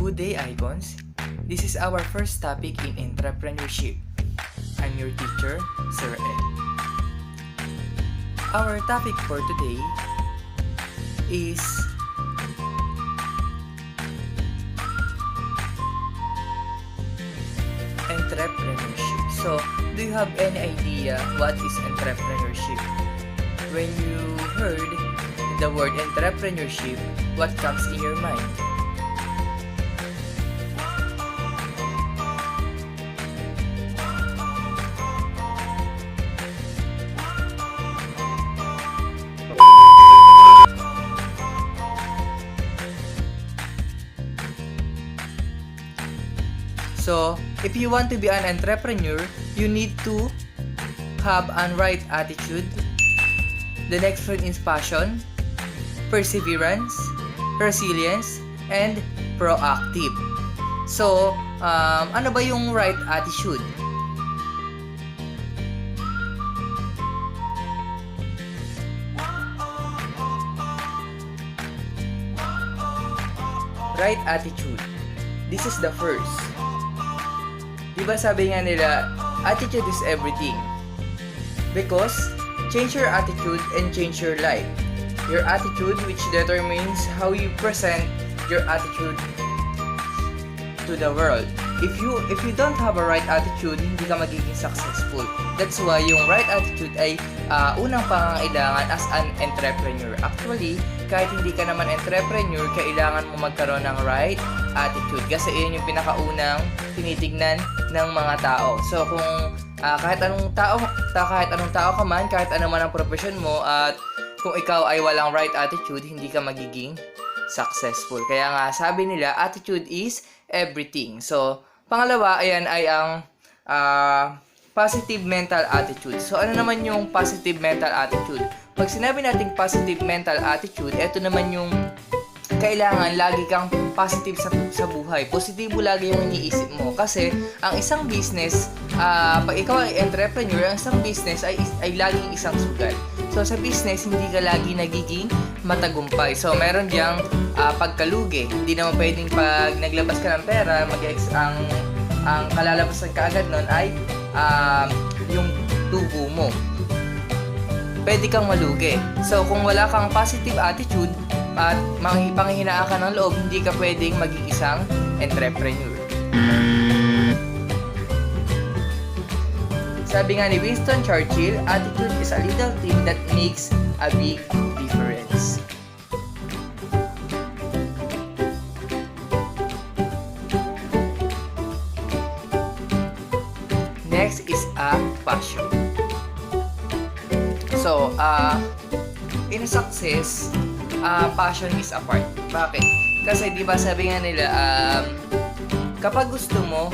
Good day, Icons. This is our first topic in entrepreneurship. I'm your teacher, Sir Ed. Our topic for today is entrepreneurship. So, do you have any idea what is entrepreneurship? When you heard the word entrepreneurship, what comes in your mind? So, if you want to be an entrepreneur, you need to have an right attitude. The next one is passion, perseverance, resilience, and proactive. So, ano ba yung right attitude? Right attitude. This is the first. Diba sabi nga nila, attitude is everything. Because, change your attitude and change your life. Your attitude which determines how you present your attitude to the world. If you don't have a right attitude, hindi ka magiging successful. That's why yung right attitude ay unang pangangailangan as an entrepreneur. Actually, kahit hindi ka naman entrepreneur, kailangan mo magkaroon ng right attitude kasi iyon yung pinakaunang tinitignan ng mga tao. So kung kahit anong tao ka man, kahit ano man ang profession mo, at kung ikaw ay walang right attitude, hindi ka magiging successful. Kaya nga sabi nila, attitude is everything. So pangalawa, ayan ay ang positive mental attitude. So ano naman yung positive mental attitude? Pag sinabi nating positive mental attitude, ito naman yung kailangan lagi kang positive sa buhay. Positibo lagi yung iniisip mo. Kasi ang isang business, pag ikaw ay entrepreneur, ang isang business ay laging isang sugal. So sa business, hindi ka lagi nagiging matagumpay. So meron diyang pagkalugi. Hindi naman pwedeng pag naglabas ka ng pera, ang kalalabasan ka agad nun ay yung tubo mo. Pwede kang malugi. So, kung wala kang positive attitude at panghihinaan ka ng loob, hindi ka pwedeng maging isang entrepreneur. Sabi nga ni Winston Churchill, attitude is a little thing that makes a big difference. Next is a passion. So, in success, passion is a part. Bakit? Kasi di ba sabi nga nila, kapag gusto ng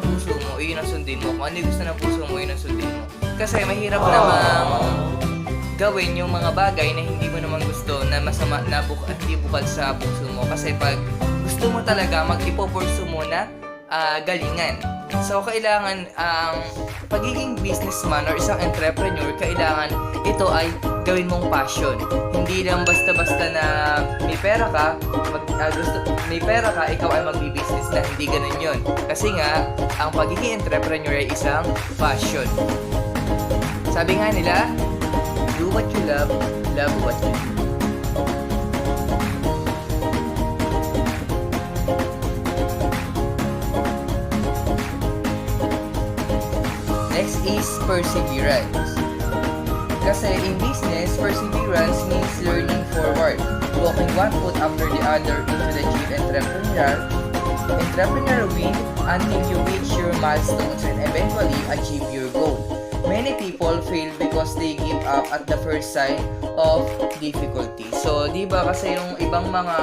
puso mo, yun ang sundin mo. Kung ano yung gusto ng puso mo, yun ang sundin mo. Kasi mahirap namang gawin yung mga bagay na hindi mo naman gusto, na masama, hindi bukal sa puso mo. Kasi pag gusto mo talaga, mag-ipopurso mo na galingan. So, kailangan ang pagiging businessman or isang entrepreneur, kailangan ito ay gawin mong passion. Hindi lang basta-basta na may pera ka, ikaw ay magbi-business na. Hindi ganun yun. Kasi nga, ang pagiging entrepreneur ay isang passion. Sabi nga nila, do what you love what you do. Next is perseverance. Kasi in business, perseverance means learning forward, walking one foot after the other into the deep entrepreneur win until you reach your milestones and eventually achieve your goal. Many people fail because they give up at the first sign of difficulty. So, di ba kasi yung ibang mga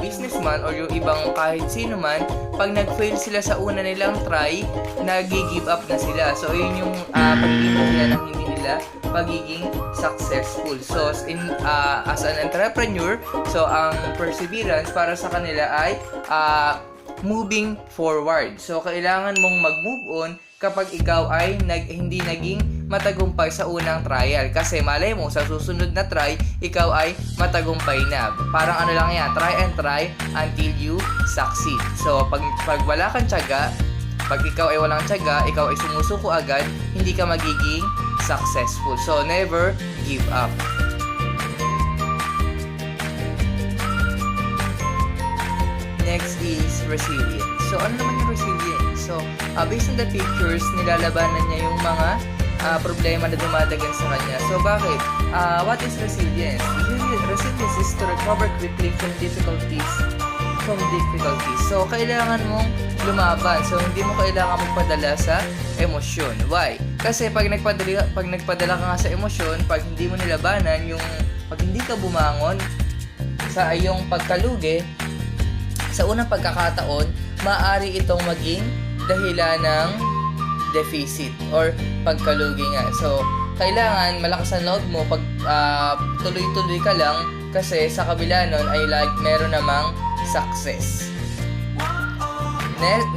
businessman or yung ibang kahit sino man, pag nag-fail sila sa una nilang try, nag-give up na sila. So, yun yung pagiging nila ng hindi nila pagiging successful. So, as an entrepreneur, so ang perseverance para sa kanila ay moving forward. So, kailangan mong mag-move on kapag ikaw ay hindi naging matagumpay sa unang trial. Kasi malay mo, sa susunod na try, ikaw ay matagumpay na. Parang ano lang yan, try and try until you succeed. So, pag wala kang tiyaga, pag ikaw ay walang tiyaga, ikaw ay sumusuko agad, hindi ka magiging successful. So, never give up. Next is resilience. So, ano naman yung resilience? So, based on the pictures, nilalabanan niya yung mga problema na dumadagan sa kanya. So, bakit? What is resilience? Resilience is to recover quickly from difficulties. So, kailangan mong lumaban. So, hindi mo kailangan magpadala sa emosyon. Why? Kasi pag nagpadala ka nga sa emosyon, pag hindi mo nilabanan, pag hindi ka bumangon sa iyong pagkalugi, sa unang pagkakataon, maaari itong maging dahilan ng deficit or pagkalugi nga. So, kailangan malakas ang loob mo pag tuloy-tuloy ka lang kasi sa kabila nun ay meron namang success.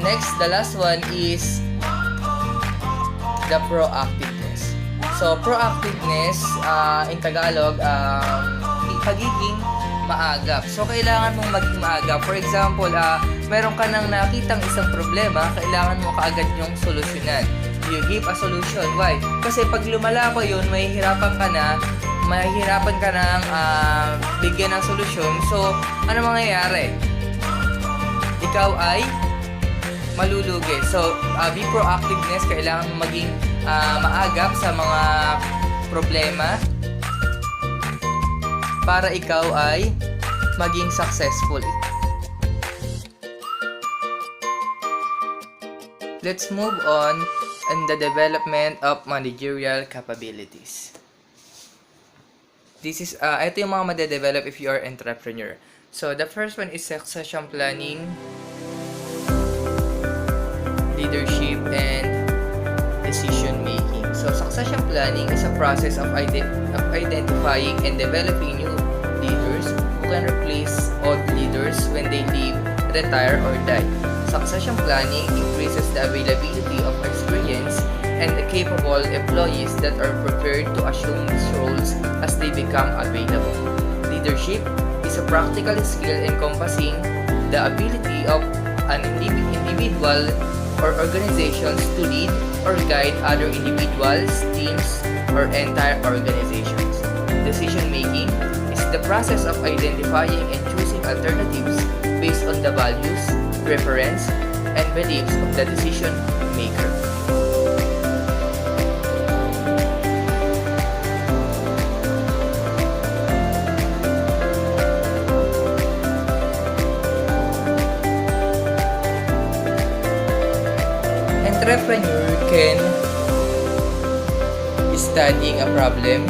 Next, the last one is the proactiveness. So, proactiveness, in Tagalog, pagiging maagap. So, kailangan mong maging maagap. For example, meron ka nang nakitang isang problema, kailangan mo kaagad yung solusyonan. You give a solution. Why? Kasi pag lumala pa yun, mahihirapan ka ng bigyan ng solusyon. So, ano mangyayari? Ikaw ay malulugi. So, be proactiveness, kailangan mo maging maagap sa mga problema para ikaw ay maging successful. Let's move on the development of managerial capabilities. Ito yung mga madedevelop if you are entrepreneur. So, the first one is succession planning, leadership, and decision making. So, succession planning is a process of identifying and developing new leaders who can replace old leaders when they leave, retire, or die. Succession planning increases the availability of experienced and capable employees that are prepared to assume these roles as they become available. Leadership is a practical skill encompassing the ability of an individual or organizations to lead or guide other individuals, teams, or entire organizations. Decision making is the process of identifying and choosing alternatives based on the values, preference, and beliefs of the decision maker. Entrepreneur can be studying a problem,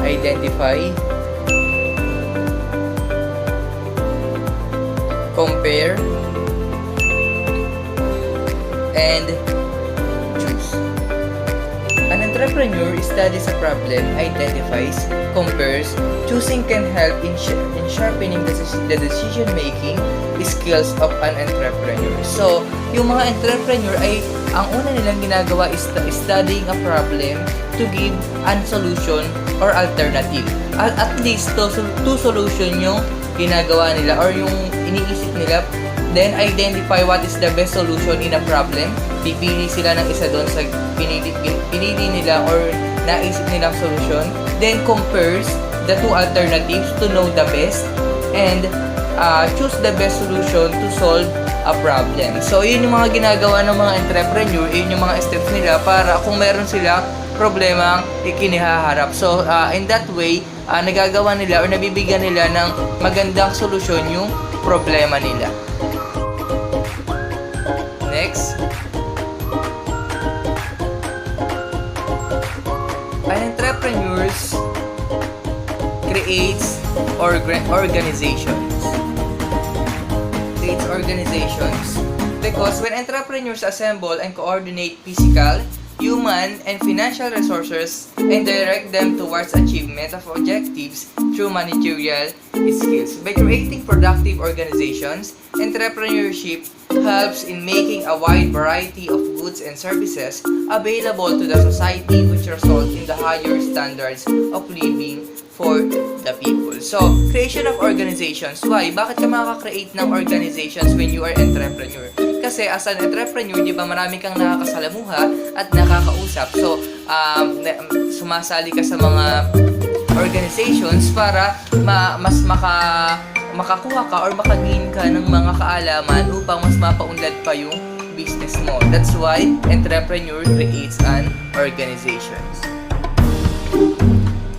identify, compare, and choose. An entrepreneur studies a problem, identifies, compares. Choosing can help in sharpening the decision-making skills of an entrepreneur. So, yung mga entrepreneur ay ang una nilang ginagawa is studying a problem to give a solution or alternative. At least two solution yung ginagawa nila or yung iniisip nila. Then, identify what is the best solution in a problem. Pipili sila ng isa doon sa pinili nila or naisip nilang solution. Then, compares the two alternatives to know the best and choose the best solution to solve a problem. So, yun yung mga ginagawa ng mga entrepreneur, yun yung mga steps nila para kung meron sila problema ikinihaharap. So, in that way, nagagawa nila or nabibigyan nila ng magandang solusyon yung problema nila. Next. An entrepreneur creates organizations because when entrepreneurs assemble and coordinate physical, human, and financial resources and direct them towards achievement of objectives through managerial skills. By creating productive organizations, entrepreneurship helps in making a wide variety of goods and services available to the society, which result in the higher standards of living for the people. So, creation of organizations. Why? Bakit ka makaka-create ng organizations when you are entrepreneur? Kasi as an entrepreneur, di ba, marami kang nakakasalamuha at nakakausap. So, sumasali ka sa mga organizations para mas makakuha ka or makagain ka ng mga kaalaman upang mas mapaunlad pa yung business mo. That's why entrepreneur creates an organization.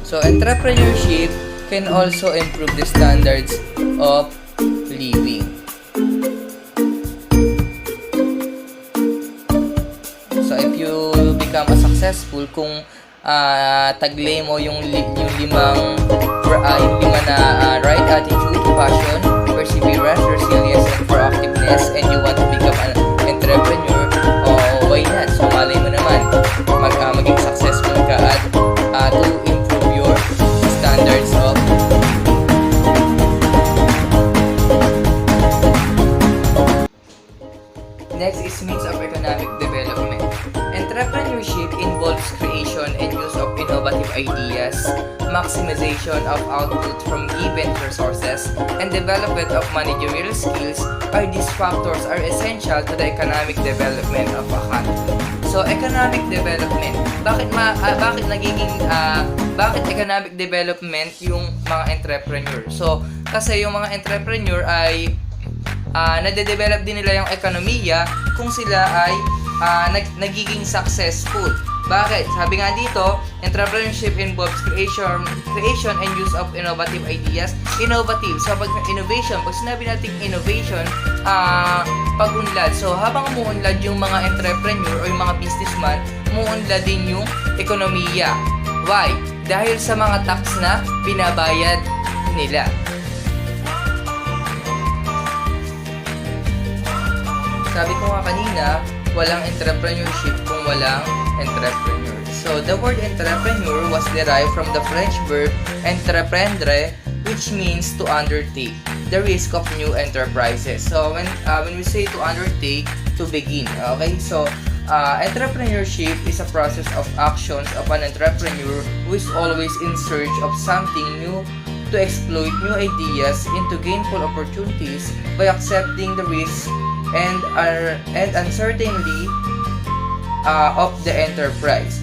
So, entrepreneurship can also improve the standards of living. So, if you become a successful, kung taglay mo yung lima na right attitude, passion, perseverance, resilience, and proactiveness, and you want to become an entrepreneur, why not? So, malay mo naman, maging successful ka at to improve your standards of Next is means of economic development. Entrepreneurship involves creation and use of innovative ideas, maximization of output from given resources, and development of managerial skills. These factors are essential to the economic development of a country. So, economic development. Bakit economic development yung mga entrepreneur? So, kasi yung mga entrepreneur ay nade-develop din nila yung ekonomiya kung sila ay nagiging successful. Bakit? Sabi nga dito, entrepreneurship involves creation and use of innovative ideas. Innovative. So, pag innovation, pag sinabi natin innovation, pag-unlad. So, habang umuunlad yung mga entrepreneur o yung mga businessman, umuunlad din yung ekonomiya. Why? Dahil sa mga tax na binabayad nila. Sabi ko nga kanina, walang entrepreneurship kung walang entrepreneur. So, the word entrepreneur was derived from the French verb entreprendre, which means to undertake the risk of new enterprises. So, when we say to undertake, to begin. Okay? So, entrepreneurship is a process of actions of an entrepreneur who is always in search of something new to exploit new ideas into gainful opportunities by accepting the risk and uncertainty of the enterprise.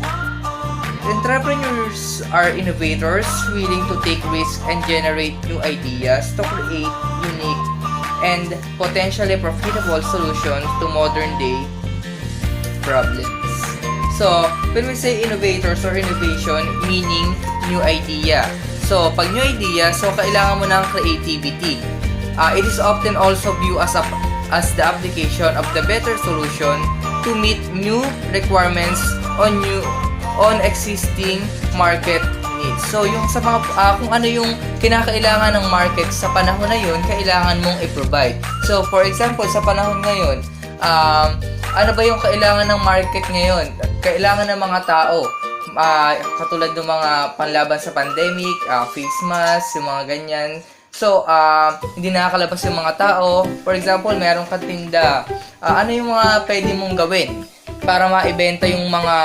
Entrepreneurs are innovators willing to take risks and generate new ideas to create unique and potentially profitable solutions to modern day problems. So, when we say innovators or innovation, meaning new idea. So, pag new idea, so kailangan mo ng creativity. It is often also viewed as the application of the better solution to meet new requirements on existing market needs. So, yung sa mga kung ano yung kinakailangan ng market sa panahon na yun, kailangan mong i-provide. So, for example, sa panahon ngayon, ano ba yung kailangan ng market ngayon? Kailangan ng mga tao. Katulad ng mga panlaban sa pandemic, face mask, yung mga ganyan. So, hindi nakakalabas yung mga tao. For example, meron kang tinda. Ano yung mga pwede mong gawin para maibenta yung mga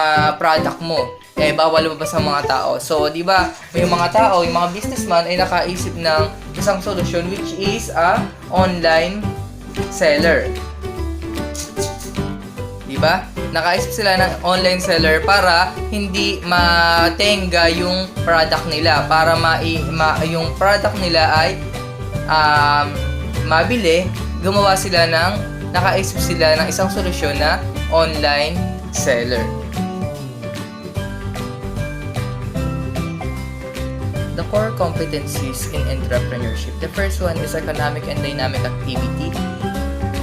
product mo? Bawal lumabas ang mga tao. So, di ba, yung mga tao, yung mga businessman ay nakaisip ng isang solution which is a online seller. Di ba? Nakaisip sila ng online seller para hindi matenga yung product nila, para yung product nila ay mabili. Nakaisip sila ng isang solusyon na online seller. The core competencies in entrepreneurship. The first one is economic and dynamic activity,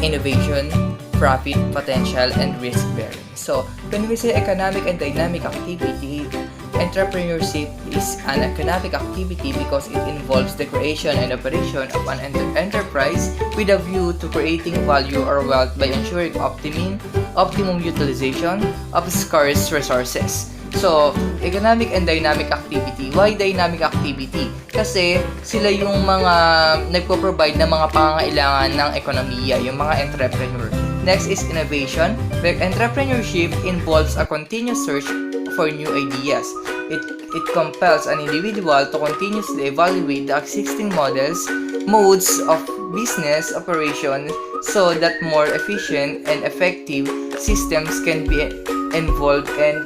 innovation, profit, potential, and risk-bearing. So, when we say economic and dynamic activity, entrepreneurship is an economic activity because it involves the creation and operation of an enterprise with a view to creating value or wealth by ensuring optimum utilization of scarce resources. So, economic and dynamic activity. Why dynamic activity? Kasi sila yung mga nagpo-provide ng mga pangangailangan ng ekonomiya, yung mga entrepreneur. Next is innovation, where entrepreneurship involves a continuous search for new ideas. It compels an individual to continuously evaluate the existing modes of business operation so that more efficient and effective systems can be involved and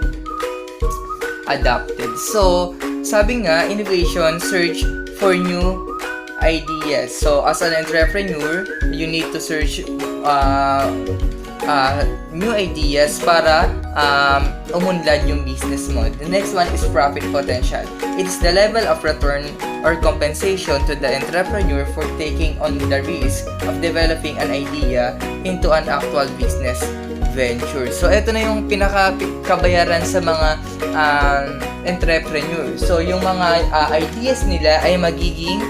adapted. So, sabi nga, innovation, search for new ideas. So, as an entrepreneur, you need to search new ideas para umunlad yung business mo. The next one is profit potential. It's the level of return or compensation to the entrepreneur for taking on the risk of developing an idea into an actual business venture. So, ito na yung pinaka-kabayaran sa mga entrepreneur. So, yung mga ideas nila ay magiging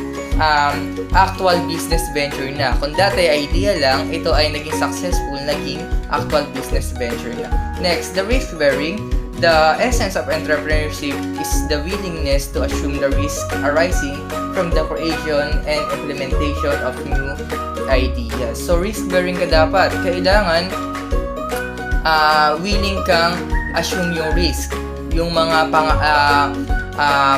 actual business venture na. Kung dati idea lang, ito ay naging successful, naging actual business venture na. Next, the risk bearing. The essence of entrepreneurship is the willingness to assume the risk arising from the creation and implementation of new ideas. So, risk bearing ka dapat. Kailangan willing kang assume yung risk. Yung mga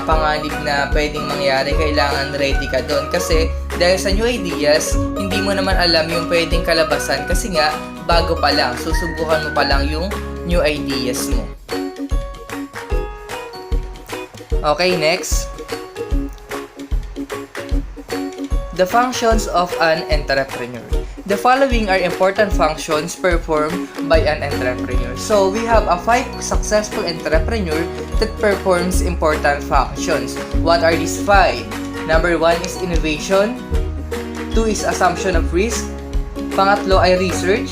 panganib na pwedeng mangyari, kailangan ready ka doon. Kasi dahil sa new ideas, hindi mo naman alam yung pwedeng kalabasan kasi nga, bago pa lang, susubukan mo pa lang yung new ideas mo. Okay, next. The functions of an entrepreneur. The following are important functions performed by an entrepreneur. So, we have a 5 successful entrepreneur that performs important functions. What are these 5? Number 1 is innovation. 2 is assumption of risk. Pangatlo ay research.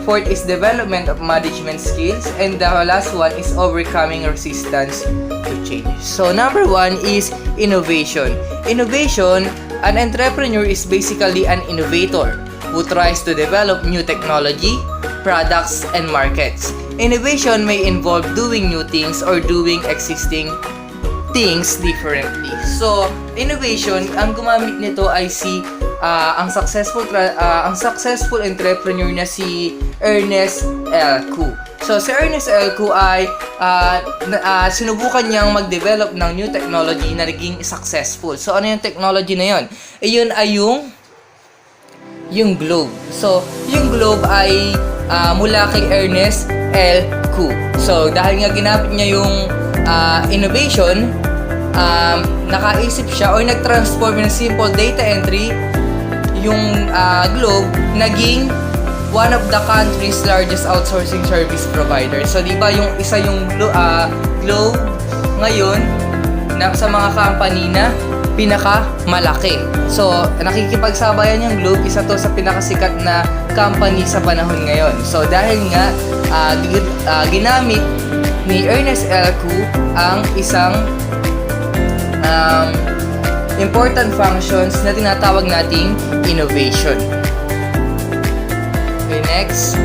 4th is development of management skills. And the last one is overcoming resistance to change. So, number 1 is innovation. Innovation, an entrepreneur is basically an innovator who tries to develop new technology, products, and markets. Innovation may involve doing new things or doing existing things differently. So, innovation, ang gumamit nito ay ang successful entrepreneur na si Ernest L. Koo. So, si Ernest L. Koo ay sinubukan niyang mag-develop ng new technology na naging successful. So, ano yung technology na yun? Iyon ay yung globe. So, yung globe ay mula kay Ernest L. Koo. So, dahil nga ginamit niya yung innovation, nakaisip siya o nag-transform ng simple data entry yung globe naging one of the country's largest outsourcing service provider. So, di ba yung isa yung globe ngayon na sa mga company na pinakamalaki. So, nakikipagsabayan yung globe, isa to sa pinakasikat na company sa panahon ngayon. So, dahil nga ginamit ni Ernest L. Koo ang isang important functions na tinatawag nating innovation. Okay, next.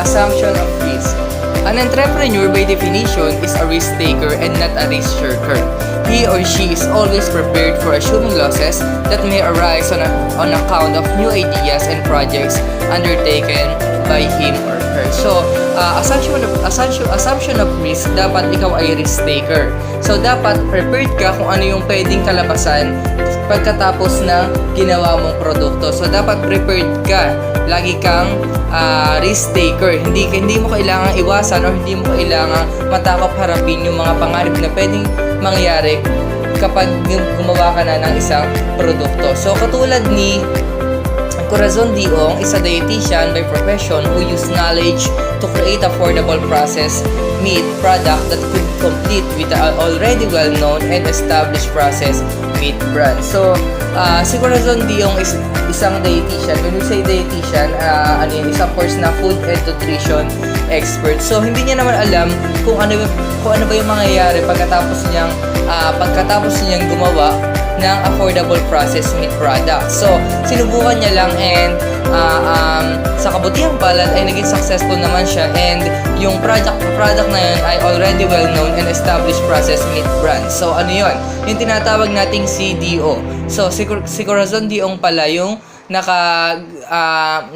Assumption of risk. An entrepreneur by definition is a risk taker and not a risk shaker. He or she is always prepared for assuming losses that may arise on account of new ideas and projects undertaken by him or her. So, assumption of risk, dapat ikaw ay risk taker. So, dapat prepared ka kung ano yung pwedeng kalabasan pagkatapos na ginawa mong produkto. So, dapat prepared ka. Lagi kang risk taker. Hindi mo kailangang iwasan o hindi mo kailangang matakop harapin yung mga pangarap na pwedeng mangyari kapag gumawa ka na ng isang produkto. So, katulad ni Corazon Diong is a dietitian by profession who used knowledge to create affordable processed meat product that could compete with the already well-known and established processed meat brand. So, si Corazon Diong is isang dietitian. When we say dietitian, isang course na food and nutrition expert. So, hindi niya naman alam kung ano ba yung mangyayari pagkatapos niyang gumawa ng affordable processed meat product. So, sinubukan niya lang and sa kabutihang palad ay naging successful naman siya and yung product na yun ay already well known and established processed meat brand. So, ano yun? Yung tinatawag nating CDO. So, si Corazon Diong pala yung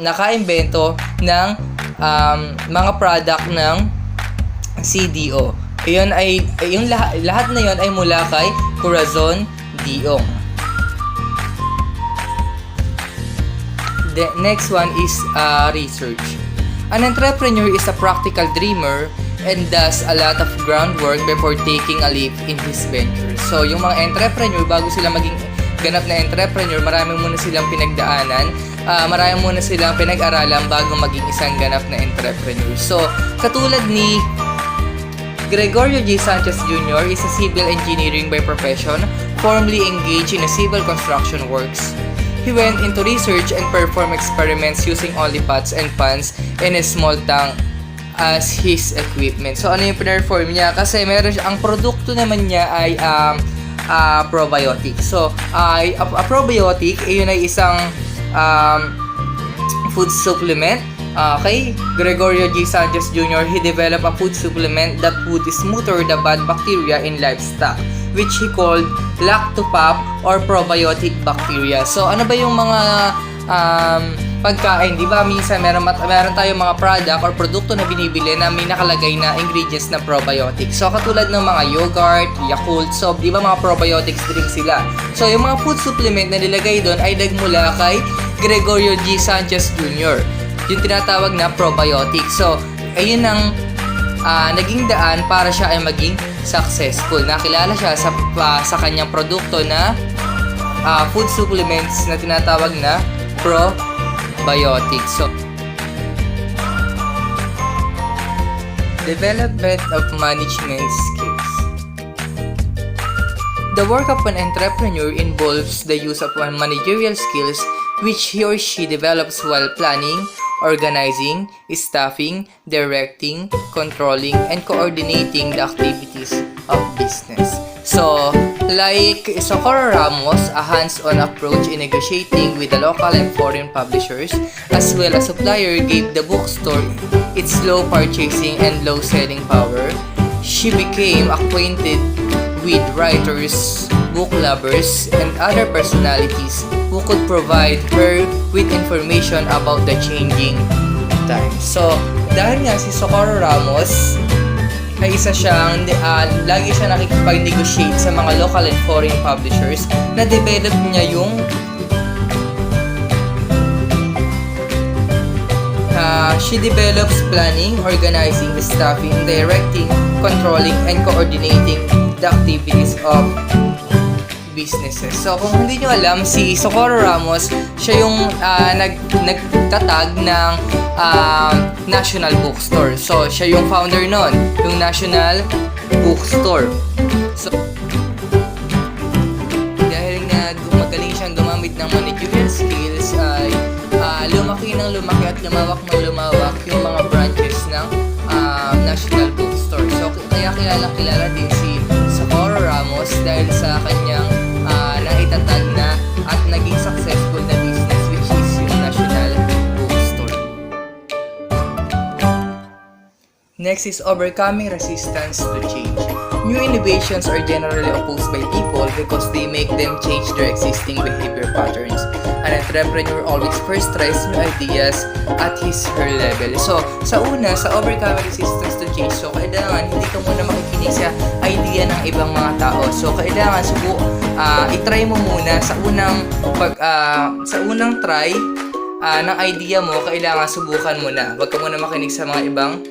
naka-imbento ng mga product ng CDO. Iyon ay yung lahat na yon ay mula kay Corazon Diong. The next one is research. An entrepreneur is a practical dreamer and does a lot of groundwork before taking a leap in his venture. So, yung mga entrepreneur, bago sila maging ganap na entrepreneur, marami muna silang pinagdaanan, marami muna silang pinag-aralan bago maging isang ganap na entrepreneur. So, katulad ni Gregorio G. Sanchez Jr. is a civil engineering by profession, formerly engaged in a civil construction works. He went into research and performed experiments using only pots and pans and a small tank as his equipment. So, ano yung perform niya? Kasi meron siya, ang produkto naman niya ay probiotic. So, a probiotic, yun ay isang food supplement. Okay, Gregorio G. Sanchez Jr., he developed a food supplement that would smother the bad bacteria in livestock, which he called lactopap or probiotic bacteria. So, ano ba yung mga pagkain? Di ba, minsan meron tayong mga product or produkto na binibili na may nakalagay na ingredients na probiotic. So, katulad ng mga yogurt, Yakult, so, di ba mga probiotics drink sila? So, yung mga food supplement na nilagay doon ay nagmula kay Gregorio G. Sanchez Jr., yung tinatawag na probiotic. So, ayun ang naging daan para siya ay maging successful. Nakilala siya sa kanyang produkto na food supplements na tinatawag na probiotic. So, development of management skills. The work of an entrepreneur involves the use of managerial skills which he or she develops while planning, organizing, staffing, directing, controlling, and coordinating the activities of business. So, like Socorro Ramos, a hands-on approach in negotiating with the local and foreign publishers, as well as supplier gave the bookstore its low purchasing and low selling power. She became acquainted with writers, book lovers, and other personalities who could provide her with information about the changing times. So, dahil nga si Socorro Ramos ay isa siyang, lagi siya nakikipag-negotiate sa mga local and foreign publishers, na-develop niya yung she develops planning, organizing, staffing, directing, controlling, and coordinating the activities of businesses. So, kung hindi nyo alam, si Socorro Ramos, siya yung nagtatag ng National Bookstore. So, siya yung founder nun, yung National Bookstore. So, dahil nga magaling siyang gumamit ng managerial skills, ay lumaki at lumawak yung mga branches ng National Bookstore. So, kaya kilala din si Socorro Ramos dahil sa kanyang naitatag na at naging successful na business, which is yung National Bookstore. Next is overcoming resistance to change. New innovations are generally opposed by people because they make them change their existing behavior patterns. An entrepreneur always first tries new ideas at his/her level. So, sa overcoming resistance to change, so kailangan hindi ka muna makikinig sa idea ng ibang mga tao. So, kailangan i-try mo muna sa unang try ng idea mo, kailangan subukan mo na. Huwag ka muna makinig sa mga ibang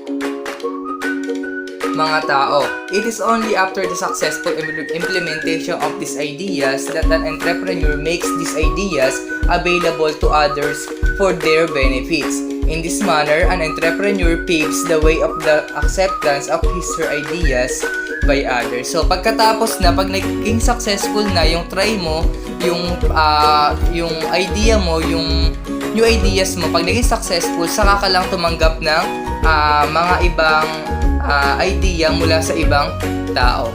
mga tao. It is only after the successful implementation of these ideas that an entrepreneur makes these ideas available to others for their benefits. In this manner, an entrepreneur paves the way of the acceptance of his/her ideas by others. So, pagkatapos na, pag naging successful na yung try mo, yung idea mo, yung new ideas mo, pag naging successful, saka ka lang tumanggap ng mga ibang idea mula sa ibang tao.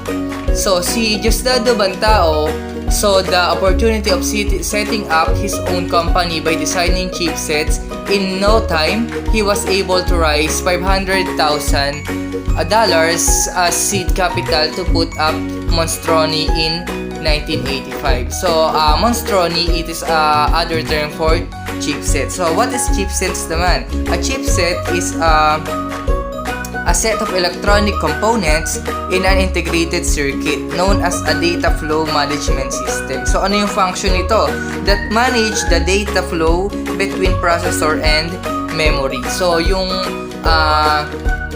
So, si Diosdado Bantao saw the opportunity of setting up his own company by designing chipsets. In no time, he was able to raise $500,000 as seed capital to put up Monstroni in 1985. So, monstroni, it is other term for chipset. So, what is chipsets naman? A chipset is a set of electronic components in an integrated circuit known as a data flow management system. So, ano yung function nito? That manage the data flow between processor and memory. So, yung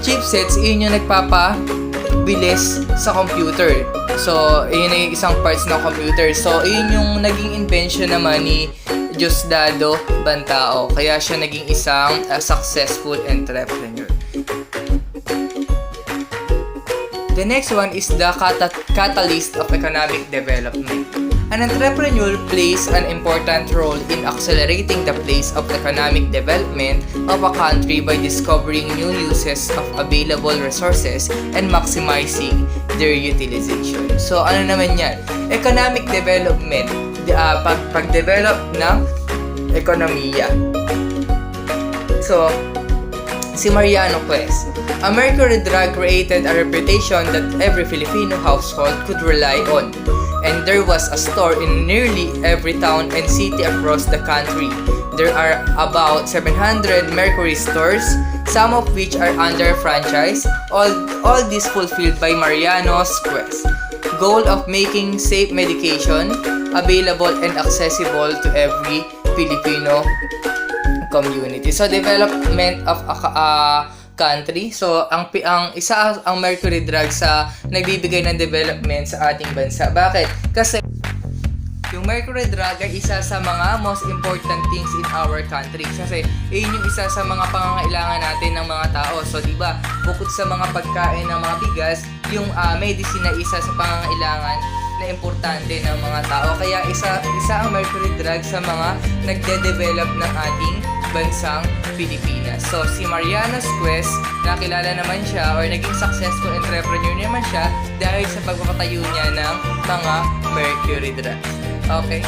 chipsets, yun yung nagpapabilis sa computer. So, yun yung isang parts ng computer. So, yun yung naging invention naman ni Diosdado Bantao. Kaya siya naging isang successful entrepreneur. The next one is the catalyst of economic development. An entrepreneur plays an important role in accelerating the pace of economic development of a country by discovering new uses of available resources and maximizing their utilization. So, ano naman yan? Economic development, pag-develop ng ekonomiya. So, si Mariano Quest. A mercury drug created a reputation that every Filipino household could rely on. And there was a store in nearly every town and city across the country. There are about 700 mercury stores, some of which are under franchise, all this fulfilled by Mariano's quest. Goal of making safe medication available and accessible to every Filipino community. So, development of a country. So, ang mercury drug sa nagbibigay ng development sa ating bansa. Bakit? Kasi yung mercury drug ay isa sa mga most important things in our country. Kasi yun yung isa sa mga pangangailangan natin ng mga tao. So, di ba, bukod sa mga pagkain ng mga bigas, yung medicine na isa sa pangangailangan na importante ng mga tao. Kaya isa ang mercury drug sa mga nagde-develop ng ating bansang Pilipinas. So, si Mariano's Quest, nakilala naman siya or naging successful entrepreneur naman siya dahil sa pagpapatayo niya ng mga mercury drugs. Okay?